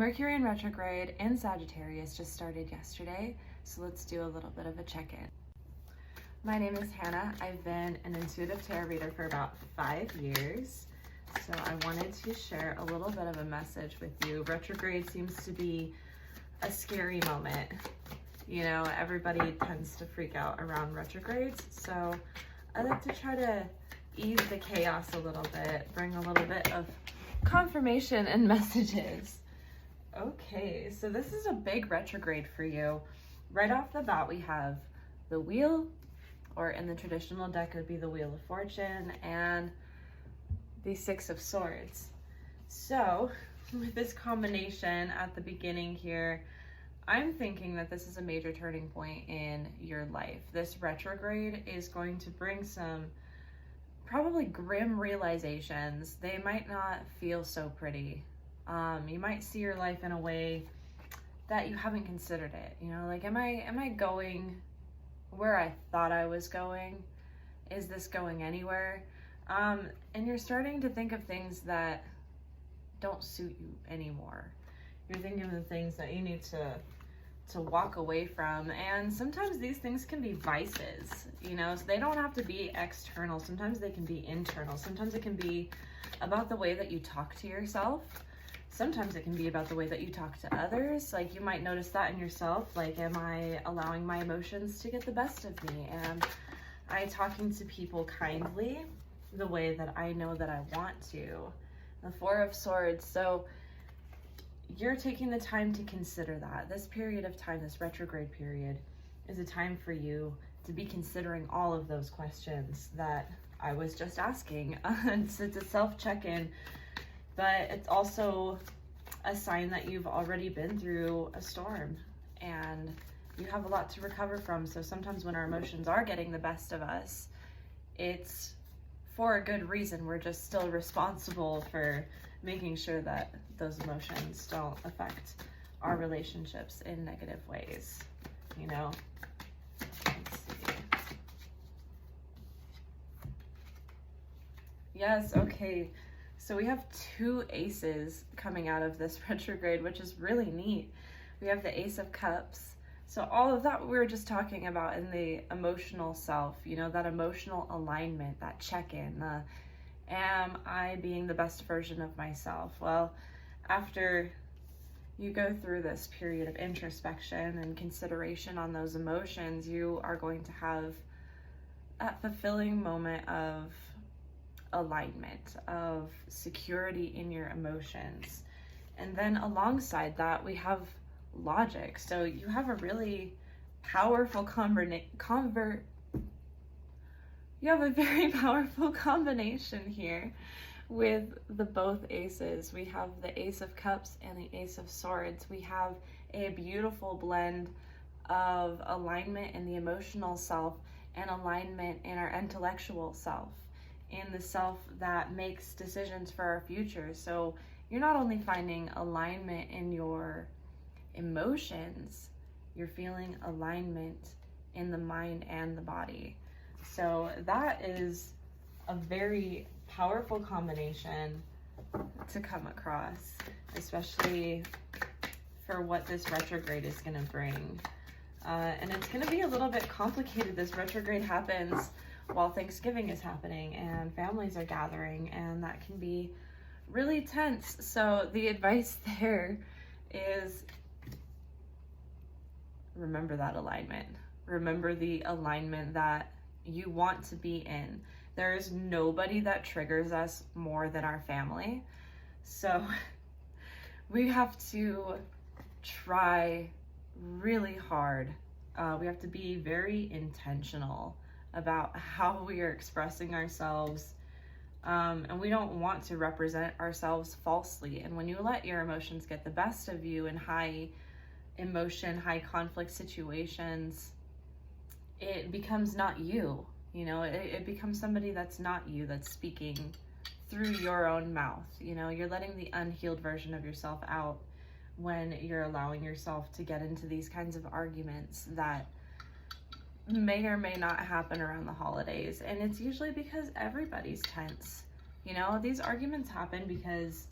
Mercury in retrograde in Sagittarius just started yesterday, so let's do a little bit of a check-in. My name is Hannah. I've been an intuitive tarot reader for about 5 years, so I wanted to share a little bit of a message with you. Retrograde seems to be a scary moment. You know, everybody tends to freak out around retrogrades, so I like to try to ease the chaos a little bit, bring a little bit of confirmation and messages. Okay, so this is a big retrograde for you. Right off the bat, we have the Wheel, or in the traditional deck, it would be the Wheel of Fortune, and the Six of Swords. So, with this combination at the beginning here, I'm thinking that this is a major turning point in your life. This retrograde is going to bring some probably grim realizations. They might not feel so pretty. You might see your life in a way that you haven't considered it. You know, like, am I going where I thought I was going? Is this going anywhere? And you're starting to think of things that don't suit you anymore. You're thinking of the things that you need to walk away from. And sometimes these things can be vices, you know, so they don't have to be external. Sometimes they can be internal. Sometimes it can be about the way that you talk to yourself. Sometimes it can be about the way that you talk to others. Like, you might notice that in yourself. Like, am I allowing my emotions to get the best of me? Am I talking to people kindly the way that I know that I want to? The Four of Swords. So you're taking the time to consider that. This period of time, this retrograde period, is a time for you to be considering all of those questions that I was just asking. So it's a self-check-in. But it's also a sign that you've already been through a storm and you have a lot to recover from. So sometimes when our emotions are getting the best of us, it's for a good reason. We're just still responsible for making sure that those emotions don't affect our relationships in negative ways, you know? Let's see. Yes, okay. So we have 2 aces coming out of this retrograde, which is really neat. We have the Ace of Cups. So all of that we were just talking about in the emotional self, you know, that emotional alignment, that check-in, am I being the best version of myself? Well, after you go through this period of introspection and consideration on those emotions, you are going to have that fulfilling moment of alignment, of security in your emotions. And then alongside that, we have logic. So you have a really powerful you have a very powerful combination here with the both aces. We have the Ace of Cups and the Ace of Swords. We have a beautiful blend of alignment in the emotional self and alignment in our intellectual self, in the self that makes decisions for our future. So you're not only finding alignment in your emotions, you're feeling alignment in the mind and the body. So that is a very powerful combination to come across, especially for what this retrograde is going to bring. And it's going to be a little bit complicated. This retrograde happens while Thanksgiving is happening and families are gathering, and that can be really tense. So the advice there is, remember that alignment. Remember the alignment that you want to be in. There is nobody that triggers us more than our family. So we have to try really hard. We have to be very intentional about how we are expressing ourselves, and we don't want to represent ourselves falsely. And when you let your emotions get the best of you in high emotion, high conflict situations, it becomes not you, you know, it becomes somebody that's not you, that's speaking through your own mouth. You know, you're letting the unhealed version of yourself out when you're allowing yourself to get into these kinds of arguments that may or may not happen around the holidays. And it's usually because everybody's tense. You know, these arguments happen because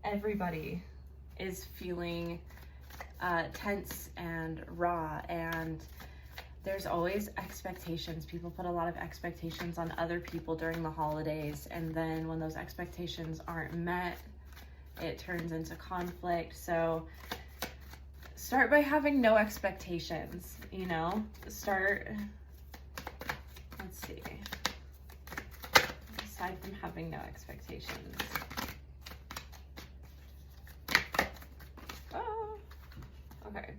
everybody is feeling tense and raw, and there's always expectations. People put a lot of expectations on other people during the holidays, and then when those expectations aren't met, it turns into conflict. So start by having no expectations, you know? Let's see. Aside from having no expectations. Oh, okay.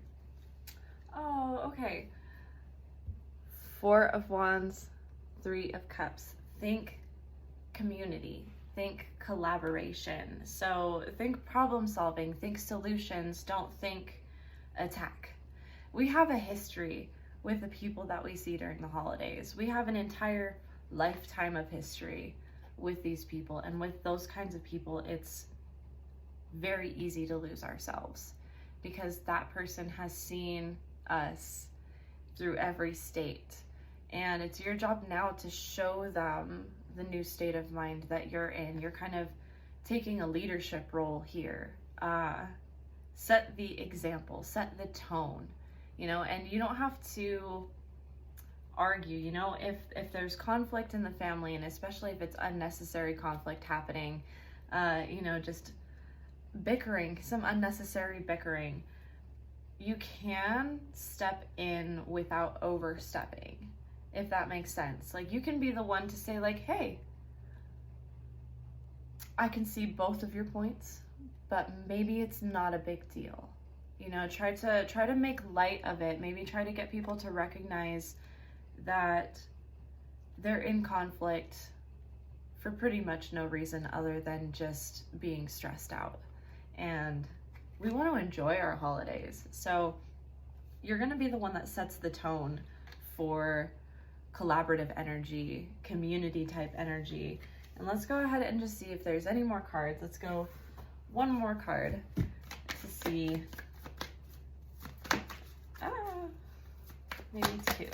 Oh, okay. 4 of Wands, 3 of Cups. Think community, think collaboration. So think problem solving, think solutions, don't think attack. We have a history with the people that we see during the holidays. We have an entire lifetime of history with these people, and with those kinds of people, it's very easy to lose ourselves because that person has seen us through every state. And it's your job now to show them the new state of mind that you're in. You're kind of taking a leadership role here. Set the example, set the tone, you know, and you don't have to argue, you know, if there's conflict in the family, and especially if it's unnecessary conflict happening, you know, just bickering, some unnecessary bickering, you can step in without overstepping, if that makes sense. Like, you can be the one to say, like, hey, I can see both of your points, but maybe it's not a big deal. You know, try to make light of it. Maybe try to get people to recognize that they're in conflict for pretty much no reason other than just being stressed out. And we want to enjoy our holidays. So you're going to be the one that sets the tone for collaborative energy, community type energy. And let's go ahead and just see if there's any more cards. Let's go one more card to see. Maybe 2.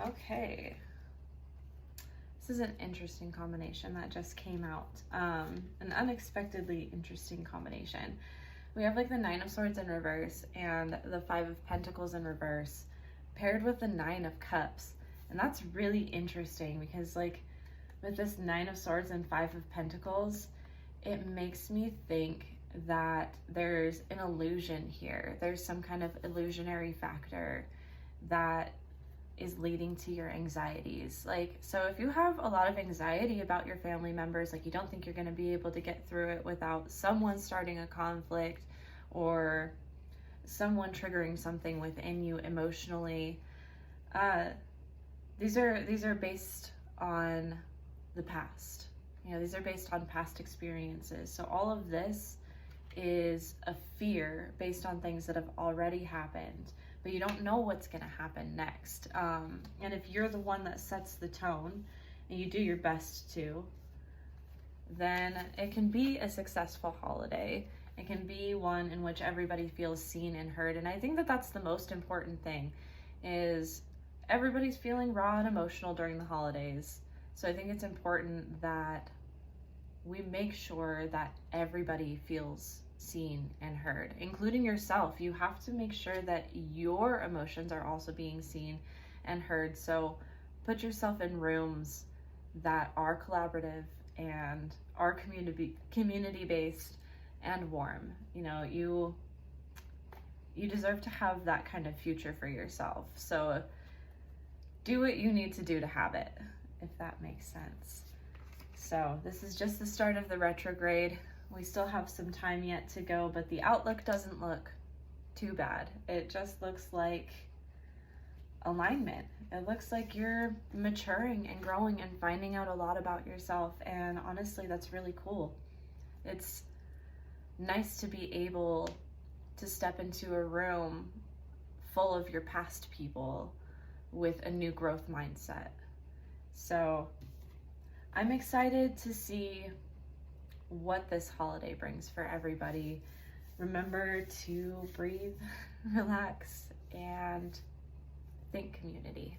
Okay. This is an interesting combination that just came out. An unexpectedly interesting combination. We have like the 9 of Swords in reverse and the 5 of Pentacles in reverse paired with the 9 of Cups. And that's really interesting because, like, with this 9 of Swords and 5 of Pentacles, it makes me think that there's an illusion here. There's some kind of illusionary factor that is leading to your anxieties. Like, so if you have a lot of anxiety about your family members, like you don't think you're going to be able to get through it without someone starting a conflict or someone triggering something within you emotionally, these are based on the past. You know, these are based on past experiences. So all of this is a fear based on things that have already happened, but you don't know what's going to happen next. And if you're the one that sets the tone and you do your best to, then it can be a successful holiday. It can be one in which everybody feels seen and heard. And I think that that's the most important thing, is everybody's feeling raw and emotional during the holidays. So I think it's important that we make sure that everybody feels seen and heard, including yourself. You have to make sure that your emotions are also being seen and heard. So put yourself in rooms that are collaborative and are community-based and warm. You know, you deserve to have that kind of future for yourself. So do what you need to do to have it, if that makes sense. So this is just the start of the retrograde. We still have some time yet to go, but the outlook doesn't look too bad. It just looks like alignment. It looks like you're maturing and growing and finding out a lot about yourself. And honestly, that's really cool. It's nice to be able to step into a room full of your past people with a new growth mindset. So I'm excited to see what this holiday brings for everybody. Remember to breathe, relax, and think community.